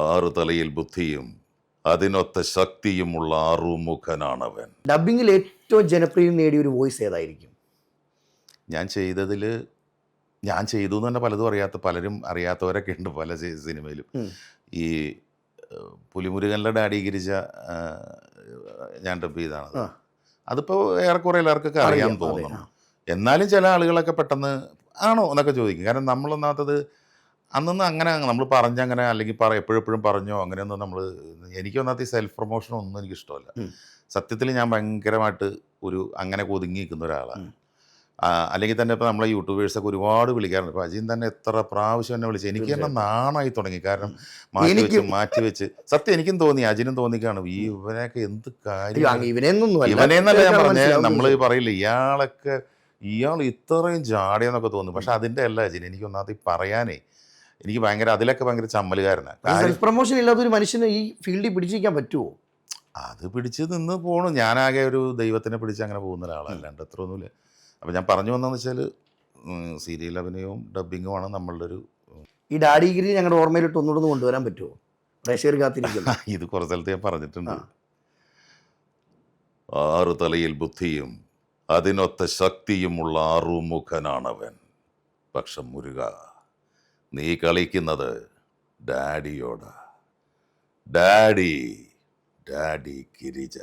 ആറു തലയിൽ ബുദ്ധിയും അതിനൊത്ത ശക്തിയുമുള്ള ആറുമുഖനാണവൻ. ഡബിങ്ങിൽ ഏറ്റവും ജനപ്രിയം നേടിയ ഒരു വോയിസ് ഏതായിരിക്കും? ഞാൻ ചെയ്തതിൽ ഞാൻ ചെയ്തു എന്ന് തന്നെ പലരും അറിയാത്തവരൊക്കെ ഉണ്ട് പല സിനിമയിലും. ഈ പുലിമുരുകനിലെ ഡാഡി ഗിരിജ ഞാൻ ഡബ് ചെയ്തതാണ്. അതിപ്പോൾ ഏറെക്കുറെ എല്ലാവർക്കൊക്കെ അറിയാൻ തോന്നുന്നു. എന്നാലും ചില ആളുകളൊക്കെ പെട്ടെന്ന് ആണോ എന്നൊക്കെ ചോദിക്കും. കാരണം നമ്മളൊന്നാമത്തത് അന്നൊന്നും അങ്ങനെ നമ്മൾ പറഞ്ഞങ്ങനെ അല്ലെങ്കിൽ എപ്പോഴെപ്പോഴും പറഞ്ഞോ അങ്ങനെയൊന്നും എനിക്കൊന്നാമത്തെ ഈ സെൽഫ് പ്രൊമോഷനൊന്നും എനിക്കിഷ്ടമല്ല. സത്യത്തിൽ ഞാൻ ഭയങ്കരമായിട്ട് അങ്ങനെ ഒതുങ്ങി നിൽക്കുന്ന ഒരാളാണ്. അല്ലെങ്കിൽ തന്നെ ഇപ്പോൾ നമ്മളെ യൂട്യൂബേഴ്സൊക്കെ ഒരുപാട് വിളിക്കാറുണ്ട്. ഇപ്പോൾ അജിൻ തന്നെ എത്ര പ്രാവശ്യം എന്നെ വിളിച്ചു. എനിക്ക് തന്നെ നാണായി തുടങ്ങി. കാരണം മാറ്റി വെച്ച് സത്യം എനിക്കും തോന്നി, അജിനും തോന്നിക്കാണ് ഇവനെയൊക്കെ എന്ത് കാര്യം, ഇവനെന്നല്ല ഞാൻ പറഞ്ഞത്. നമ്മൾ പറയില്ല ഇയാൾ ഇത്രയും ജാടിയെന്നൊക്കെ തോന്നും. പക്ഷെ അതിൻ്റെ അല്ല അജിൻ. എനിക്കൊന്നാമത് പറയാനേ എനിക്ക് അതിലൊക്കെ ഭയങ്കര ചമ്മലുകാരനാണ്. സെൽഫ് പ്രൊമോഷൻ ഇല്ലാത്ത ഒരു മനുഷ്യന് ഈ ഫീൽഡിൽ പിടിച്ചിരിക്കാൻ പറ്റുമോ? അത് പിടിച്ച് നിന്ന് പോകണം. ഞാനാകെ ഒരു ദൈവത്തിനെ പിടിച്ച് അങ്ങനെ പോകുന്ന ഒരാളല്ല, അല്ലാണ്ട് അത്ര ഒന്നുമില്ല. അപ്പം ഞാൻ പറഞ്ഞു വന്നതെന്ന് വെച്ചാൽ സീരിയൽ അഭിനയവും ഡബ്ബിങ്ങുമാണ് നമ്മളുടെ ഒരു. ഈ ഡാഡിഗിരി ഞങ്ങളുടെ ഓർമ്മയിലിട്ട് ഒന്നുകൂടെ കൊണ്ടുവരാൻ പറ്റുമോ? പ്രേക്ഷകർ കാത്തിരിക്കുന്നു. ഇത് കുറേ സ്ഥലത്ത് ഞാൻ പറഞ്ഞിട്ടുണ്ട്. ആറു തലയിൽ ബുദ്ധിയും അതിനൊത്ത ശക്തിയുമുള്ള ആറുമുഖനാണവൻ. പക്ഷെ മുരുക, നീ കളിക്കുന്നത് ഡാഡിയോടാ. ഡാഡി ഗിരിജ.